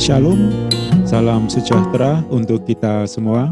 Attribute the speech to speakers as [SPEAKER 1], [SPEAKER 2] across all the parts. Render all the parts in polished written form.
[SPEAKER 1] Shalom, salam sejahtera untuk kita semua.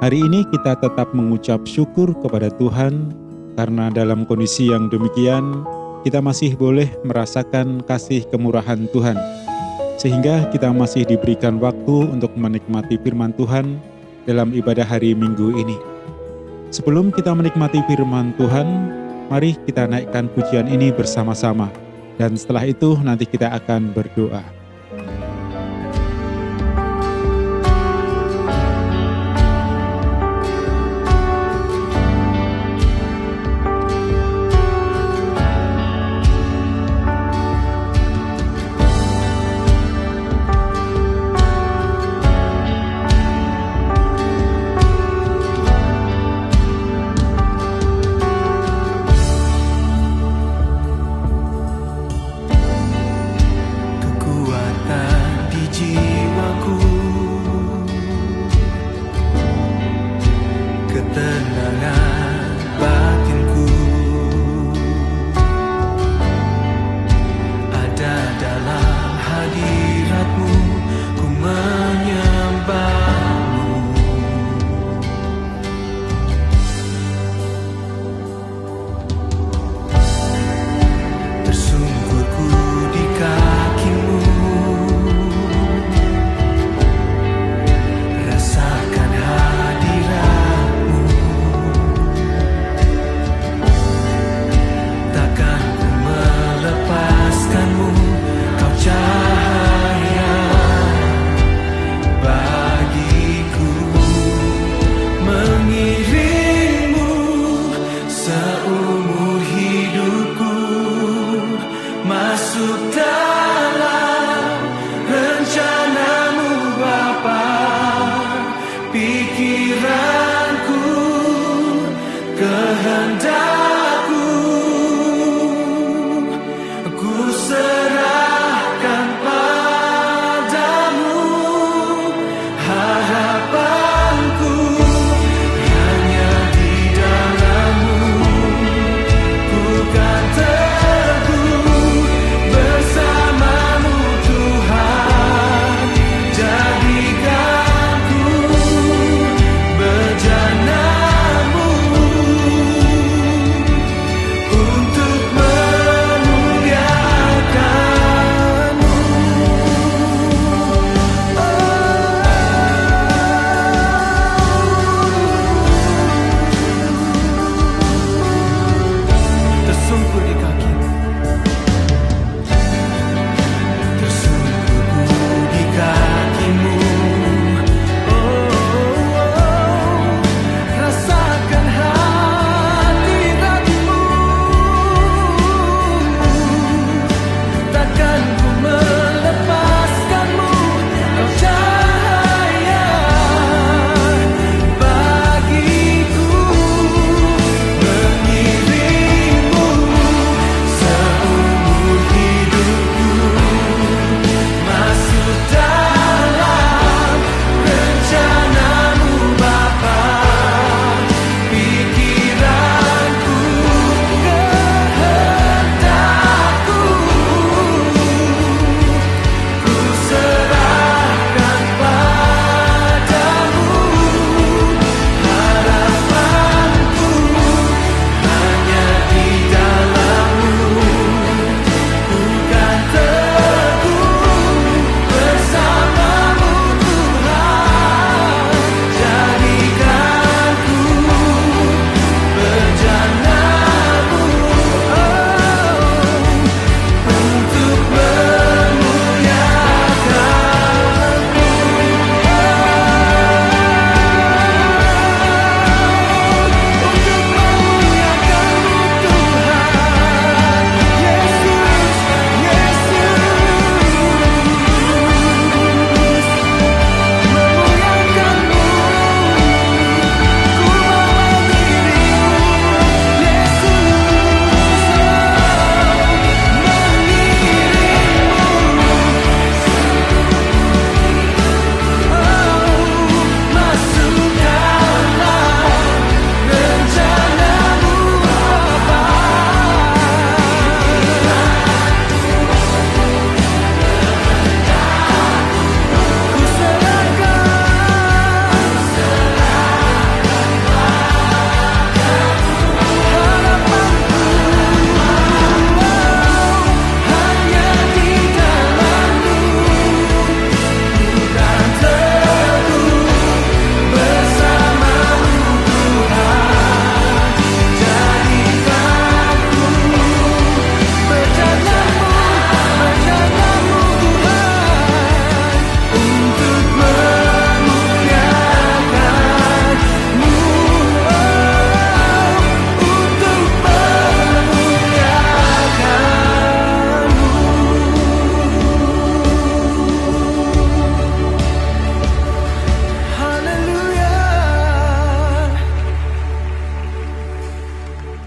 [SPEAKER 1] Hari ini kita tetap mengucap syukur kepada Tuhan karena dalam kondisi yang demikian kita masih boleh merasakan kasih kemurahan Tuhan, sehingga kita masih diberikan waktu untuk menikmati firman Tuhan dalam ibadah hari Minggu ini. Sebelum kita menikmati firman Tuhan, mari kita naikkan pujian ini bersama-sama, dan setelah itu nanti kita akan berdoa.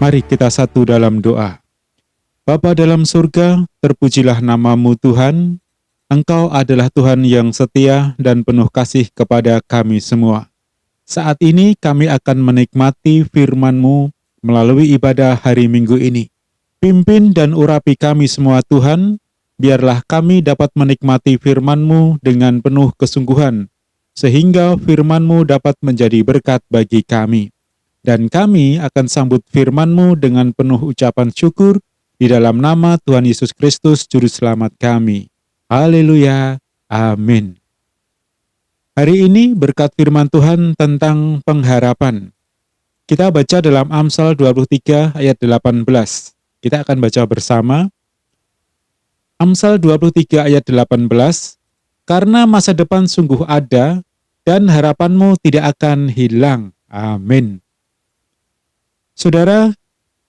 [SPEAKER 1] Mari kita satu dalam doa. Bapa dalam surga, terpujilah nama-Mu Tuhan. Engkau adalah Tuhan yang setia dan penuh kasih kepada kami semua. Saat ini kami akan menikmati firman-Mu melalui ibadah hari Minggu ini. Pimpin dan urapi kami semua Tuhan, biarlah kami dapat menikmati firman-Mu dengan penuh kesungguhan, sehingga firman-Mu dapat menjadi berkat bagi kami. Dan kami akan sambut firman-Mu dengan penuh ucapan syukur di dalam nama Tuhan Yesus Kristus Juru Selamat kami. Haleluya. Amin. Hari ini berkat firman Tuhan tentang pengharapan. Kita baca dalam Amsal 23 ayat 18. Kita akan baca bersama. Amsal 23 ayat 18. Karena masa depan sungguh ada dan harapanmu tidak akan hilang. Amin. Saudara,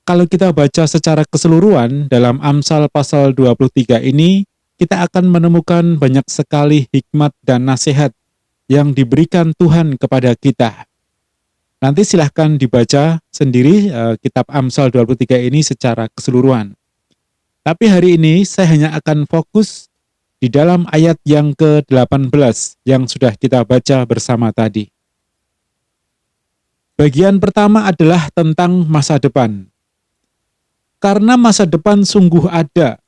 [SPEAKER 1] kalau kita baca secara keseluruhan dalam Amsal pasal 23 ini, kita akan menemukan banyak sekali hikmat dan nasihat yang diberikan Tuhan kepada kita. Nanti silahkan dibaca sendiri kitab Amsal 23 ini secara keseluruhan. Tapi hari ini saya hanya akan fokus di dalam ayat yang ke-18 yang sudah kita baca bersama tadi. Bagian pertama adalah tentang masa depan. Karena masa depan sungguh ada.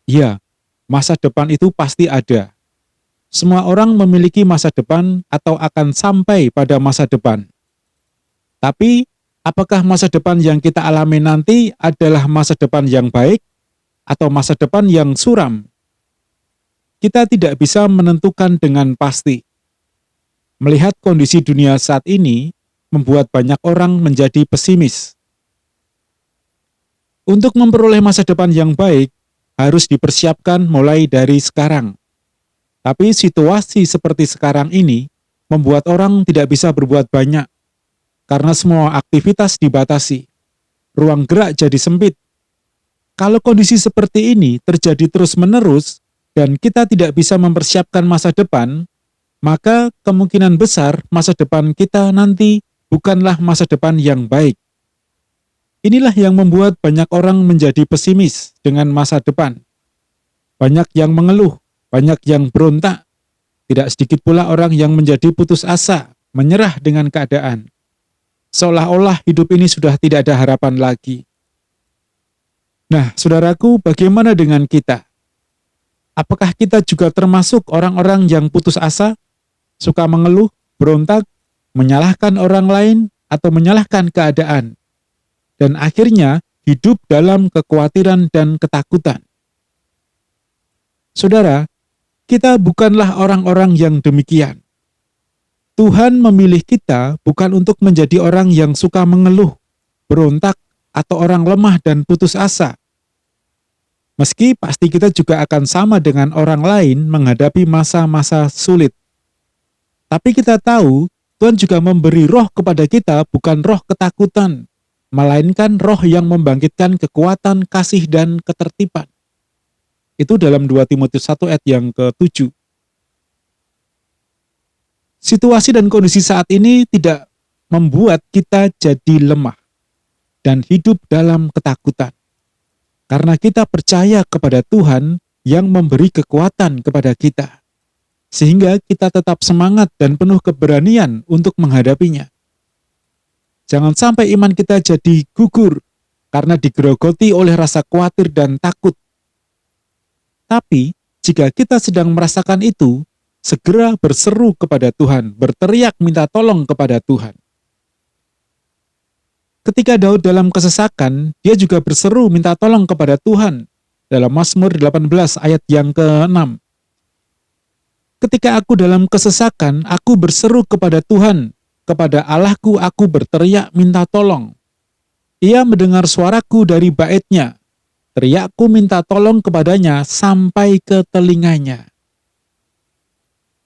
[SPEAKER 1] Ya, masa depan itu pasti ada. Semua orang memiliki masa depan atau akan sampai pada masa depan. Tapi, apakah masa depan yang kita alami nanti adalah masa depan yang baik atau masa depan yang suram? Kita tidak bisa menentukan dengan pasti. Melihat kondisi dunia saat ini, membuat banyak orang menjadi pesimis. Untuk memperoleh masa depan yang baik, harus dipersiapkan mulai dari sekarang. Tapi situasi seperti sekarang ini membuat orang tidak bisa berbuat banyak, karena semua aktivitas dibatasi. Ruang gerak jadi sempit. Kalau kondisi seperti ini terjadi terus-menerus, dan kita tidak bisa mempersiapkan masa depan, maka kemungkinan besar masa depan kita nanti bukanlah masa depan yang baik. Inilah yang membuat banyak orang menjadi pesimis dengan masa depan. Banyak yang mengeluh, banyak yang berontak. Tidak sedikit pula orang yang menjadi putus asa, menyerah dengan keadaan. Seolah-olah hidup ini sudah tidak ada harapan lagi. Nah, saudaraku, bagaimana dengan kita? Apakah kita juga termasuk orang-orang yang putus asa, suka mengeluh, berontak, menyalahkan orang lain, atau menyalahkan keadaan, dan akhirnya hidup dalam kekhawatiran dan ketakutan? Saudara, kita bukanlah orang-orang yang demikian. Tuhan memilih kita bukan untuk menjadi orang yang suka mengeluh, berontak, atau orang lemah dan putus asa. Meski pasti kita juga akan sama dengan orang lain menghadapi masa-masa sulit. Tapi kita tahu, Tuhan juga memberi roh kepada kita bukan roh ketakutan, melainkan roh yang membangkitkan kekuatan, kasih, dan ketertiban. Itu dalam 2 Timotius 1 ayat yang ke-7. Situasi dan kondisi saat ini tidak membuat kita jadi lemah dan hidup dalam ketakutan. Karena kita percaya kepada Tuhan yang memberi kekuatan kepada kita. Sehingga kita tetap semangat dan penuh keberanian untuk menghadapinya. Jangan sampai iman kita jadi gugur karena digerogoti oleh rasa khawatir dan takut. Tapi, jika kita sedang merasakan itu, segera berseru kepada Tuhan, berteriak minta tolong kepada Tuhan. Ketika Daud dalam kesesakan, dia juga berseru minta tolong kepada Tuhan. Dalam Mazmur 18 ayat yang ke-6. Ketika aku dalam kesesakan, aku berseru kepada Tuhan, kepada Allahku aku berteriak minta tolong. Ia mendengar suaraku dari baitnya, teriakku minta tolong kepadanya sampai ke telinganya.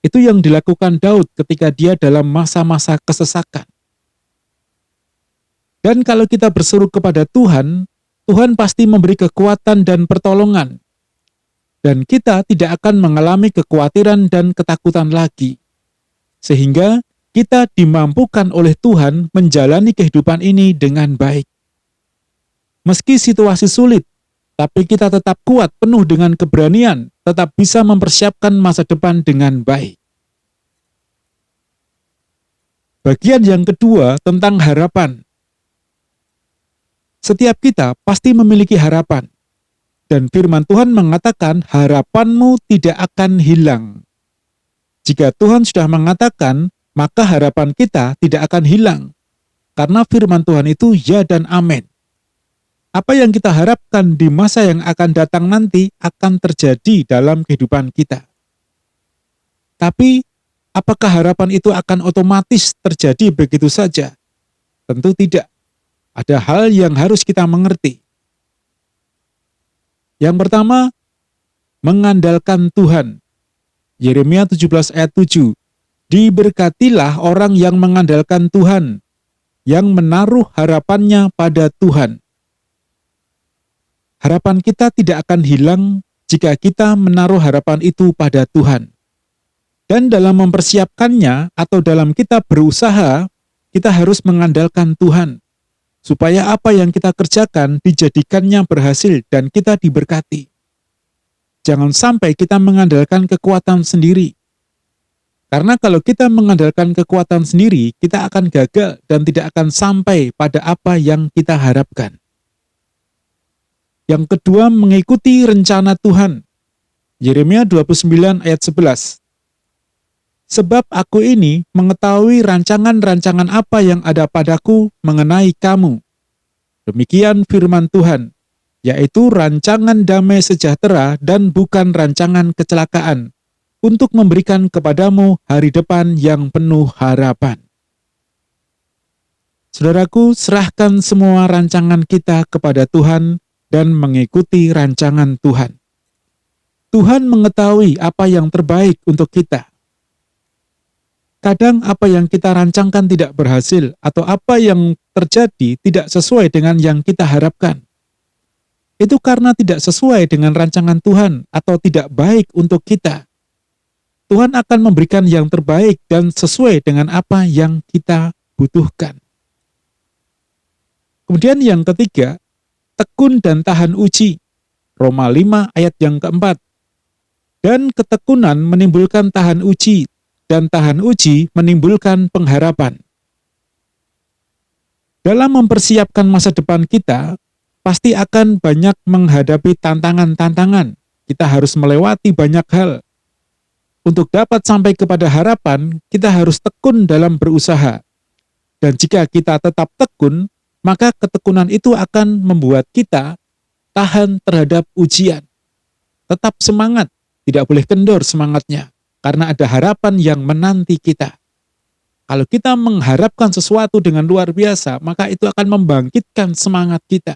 [SPEAKER 1] Itu yang dilakukan Daud ketika dia dalam masa-masa kesesakan. Dan kalau kita berseru kepada Tuhan, Tuhan pasti memberi kekuatan dan pertolongan. Dan kita tidak akan mengalami kekhawatiran dan ketakutan lagi. Sehingga kita dimampukan oleh Tuhan menjalani kehidupan ini dengan baik. Meski situasi sulit, tapi kita tetap kuat, penuh dengan keberanian, tetap bisa mempersiapkan masa depan dengan baik. Bagian yang kedua tentang harapan. Setiap kita pasti memiliki harapan. Dan firman Tuhan mengatakan harapanmu tidak akan hilang. Jika Tuhan sudah mengatakan, maka harapan kita tidak akan hilang. Karena firman Tuhan itu ya dan amin. Apa yang kita harapkan di masa yang akan datang nanti akan terjadi dalam kehidupan kita. Tapi, apakah harapan itu akan otomatis terjadi begitu saja? Tentu tidak. Ada hal yang harus kita mengerti. Yang pertama, mengandalkan Tuhan. Yeremia 17 ayat 7. Diberkatilah orang yang mengandalkan Tuhan, yang menaruh harapannya pada Tuhan. Harapan kita tidak akan hilang jika kita menaruh harapan itu pada Tuhan. Dan dalam mempersiapkannya atau dalam kita berusaha, kita harus mengandalkan Tuhan. Supaya apa yang kita kerjakan dijadikannya berhasil dan kita diberkati. Jangan sampai kita mengandalkan kekuatan sendiri. Karena kalau kita mengandalkan kekuatan sendiri, kita akan gagal dan tidak akan sampai pada apa yang kita harapkan. Yang kedua, mengikuti rencana Tuhan. Yeremia 29 ayat 11. Sebab aku ini mengetahui rancangan-rancangan apa yang ada padaku mengenai kamu. Demikian firman Tuhan, yaitu rancangan damai sejahtera dan bukan rancangan kecelakaan, untuk memberikan kepadamu hari depan yang penuh harapan. Saudaraku, serahkan semua rancangan kita kepada Tuhan dan mengikuti rancangan Tuhan. Tuhan mengetahui apa yang terbaik untuk kita. Kadang apa yang kita rancangkan tidak berhasil atau apa yang terjadi tidak sesuai dengan yang kita harapkan. Itu karena tidak sesuai dengan rancangan Tuhan atau tidak baik untuk kita. Tuhan akan memberikan yang terbaik dan sesuai dengan apa yang kita butuhkan. Kemudian yang ketiga, tekun dan tahan uji. Roma 5 ayat yang keempat. Dan ketekunan menimbulkan tahan uji, dan tahan uji menimbulkan pengharapan. Dalam mempersiapkan masa depan kita, pasti akan banyak menghadapi tantangan-tantangan. Kita harus melewati banyak hal. Untuk dapat sampai kepada harapan, kita harus tekun dalam berusaha. Dan jika kita tetap tekun, maka ketekunan itu akan membuat kita tahan terhadap ujian. Tetap semangat, tidak boleh kendor semangatnya. Karena ada harapan yang menanti kita. Kalau kita mengharapkan sesuatu dengan luar biasa, maka itu akan membangkitkan semangat kita.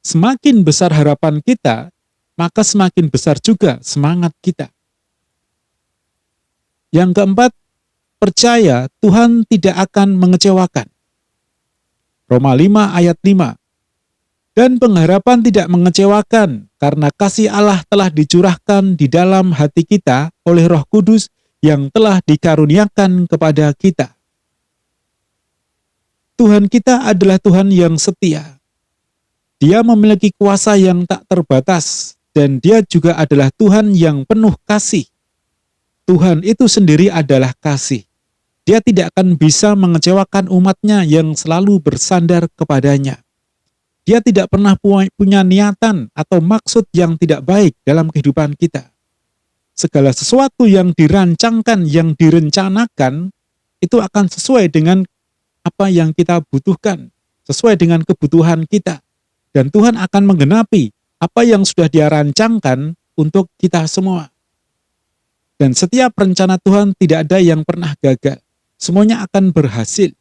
[SPEAKER 1] Semakin besar harapan kita, maka semakin besar juga semangat kita. Yang keempat, percaya Tuhan tidak akan mengecewakan. Roma 5 ayat 5. Dan pengharapan tidak mengecewakan, karena kasih Allah telah dicurahkan di dalam hati kita oleh Roh Kudus yang telah dikaruniakan kepada kita. Tuhan kita adalah Tuhan yang setia. Dia memiliki kuasa yang tak terbatas, dan Dia juga adalah Tuhan yang penuh kasih. Tuhan itu sendiri adalah kasih. Dia tidak akan bisa mengecewakan umatnya yang selalu bersandar kepadanya. Dia tidak pernah punya niatan atau maksud yang tidak baik dalam kehidupan kita. Segala sesuatu yang dirancangkan, yang direncanakan, itu akan sesuai dengan apa yang kita butuhkan, sesuai dengan kebutuhan kita. Dan Tuhan akan menggenapi apa yang sudah Dia rancangkan untuk kita semua. Dan setiap rencana Tuhan tidak ada yang pernah gagal. Semuanya akan berhasil.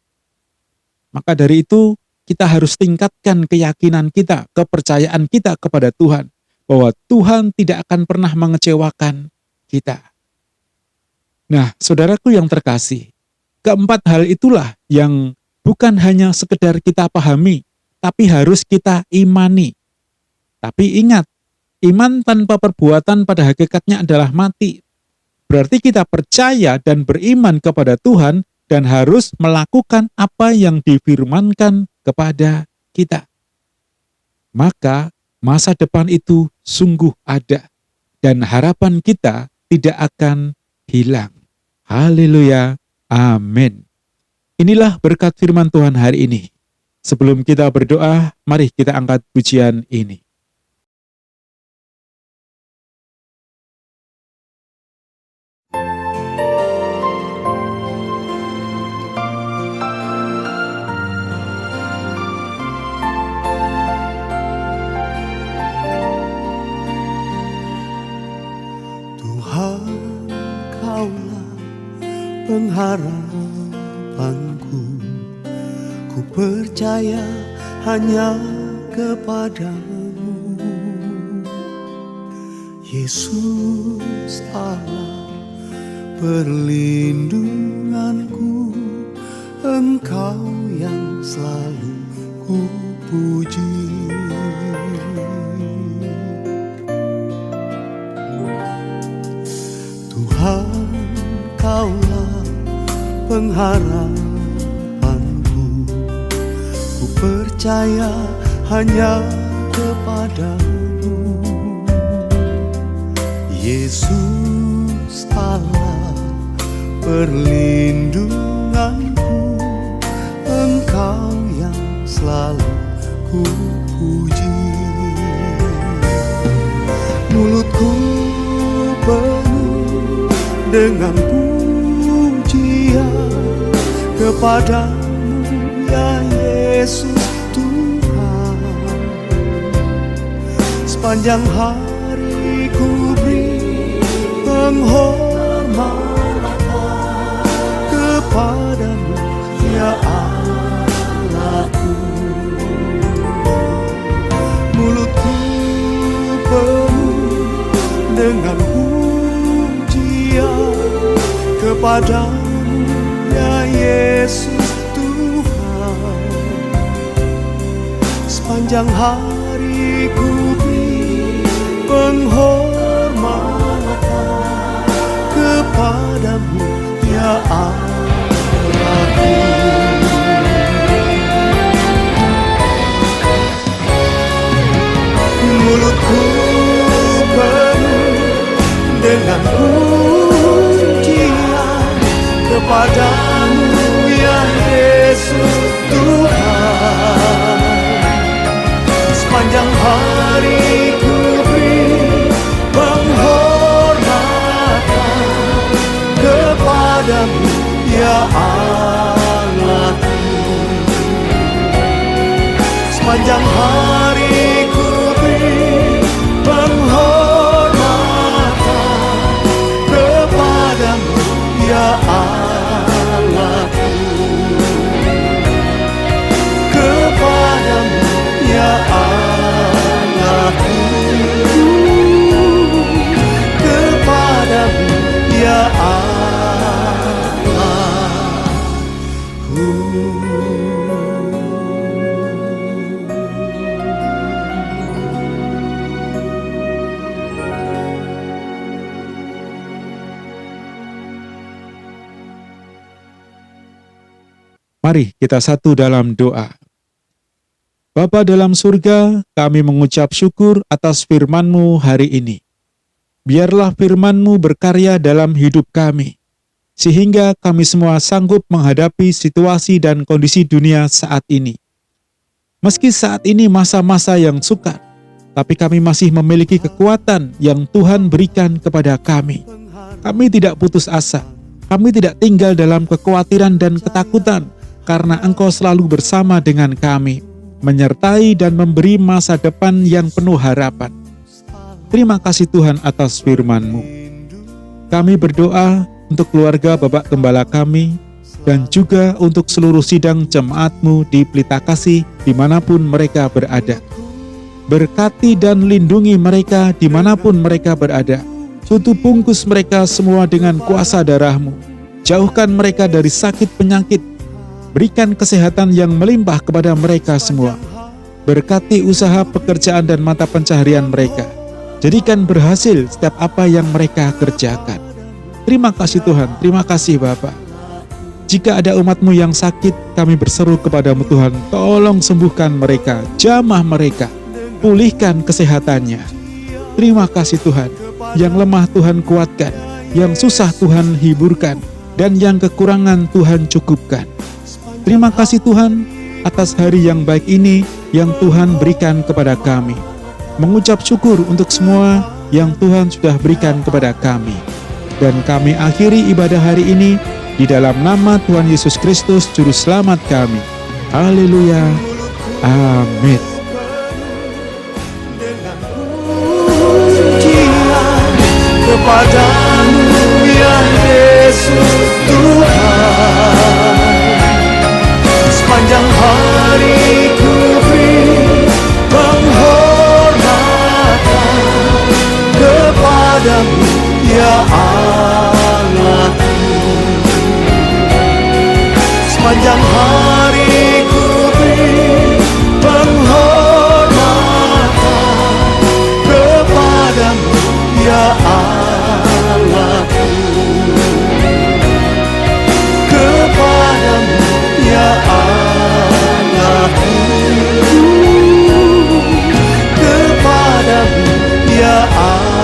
[SPEAKER 1] Maka dari itu, kita harus tingkatkan keyakinan kita, kepercayaan kita kepada Tuhan, bahwa Tuhan tidak akan pernah mengecewakan kita. Nah, saudaraku yang terkasih, keempat hal itulah yang bukan hanya sekedar kita pahami, tapi harus kita imani. Tapi ingat, iman tanpa perbuatan pada hakikatnya adalah mati. Berarti kita percaya dan beriman kepada Tuhan dan harus melakukan apa yang difirmankan kepada kita. maka masa depan itu sungguh ada dan harapan kita tidak akan hilang. Haleluya, amin. Inilah berkat firman Tuhan hari ini. Sebelum kita berdoa, mari kita angkat pujian ini.
[SPEAKER 2] Tuhan, Kaulah pengharapanku. Ku percaya hanya kepadamu, Yesus Allah perlindunganku. Engkau yang selalu ku puji. Tuhan, Kaulah pengharapanku. Ku percaya hanya kepadamu, Yesus Allah perlindunganku. Engkau yang selalu ku puji. Mulutku penuh dengan pujian kepadamu, ya Yesus Tuhan. Sepanjang hari ku beri penghormatan kepadamu, ya Allahku. Mulutku penuh dengan pujian kepadamu, ya Yesus Tuhan. Sepanjang hari ku beri penghormatan kepadamu, ya Allahku. Mulutku penuh dengan pujian kepadamu, ya Yesus Tuhan. Sepanjang hari ku beri penghormatan kepadamu, ya Allahku. Sepanjang hari ku beri penghormatan kepadamu, ya Allahku. Kepadamu, ya Allahku. Kepadamu, ya
[SPEAKER 1] Mari kita satu dalam doa. Bapa dalam surga, kami mengucap syukur atas firman-Mu hari ini. Biarlah firman-Mu berkarya dalam hidup kami, sehingga kami semua sanggup menghadapi situasi dan kondisi dunia saat ini. Meski saat ini masa-masa yang sukar, tapi kami masih memiliki kekuatan yang Tuhan berikan kepada kami. Kami tidak putus asa, kami tidak tinggal dalam kekhawatiran dan ketakutan, karena Engkau selalu bersama dengan kami, menyertai dan memberi masa depan yang penuh harapan. Terima kasih Tuhan atas firman-Mu. Kami berdoa untuk keluarga Bapak Gembala kami, dan juga untuk seluruh sidang jemaat-Mu di Pelita Kasih dimanapun mereka berada. Berkati dan lindungi mereka dimanapun mereka berada. Tutup bungkus mereka semua dengan kuasa darah-Mu. Jauhkan mereka dari sakit penyakit. Berikan kesehatan yang melimpah kepada mereka semua. Berkati usaha pekerjaan dan mata pencaharian mereka. Jadikan berhasil setiap apa yang mereka kerjakan. Terima kasih Tuhan, terima kasih Bapa. Jika ada umat-Mu yang sakit, kami berseru kepadamu Tuhan, tolong sembuhkan mereka, jamah mereka. pulihkan kesehatannya. Terima kasih Tuhan, yang lemah Tuhan kuatkan, yang susah Tuhan hiburkan, dan yang kekurangan Tuhan cukupkan. Terima kasih Tuhan atas hari yang baik ini yang Tuhan berikan kepada kami. Mengucap syukur untuk semua yang Tuhan sudah berikan kepada kami. Dan kami akhiri ibadah hari ini di dalam nama Tuhan Yesus Kristus, Juru Selamat kami. Haleluya. Amin.
[SPEAKER 2] Kepadamu ya Yesus Tuhan, sepanjang hari ku beri penghormatan kepadamu ya Allahku. Sepanjang hari ku beri penghormatan kepadamu ya Allahku. Kepadamu ya Allahku. Kepadamu ya Allahku.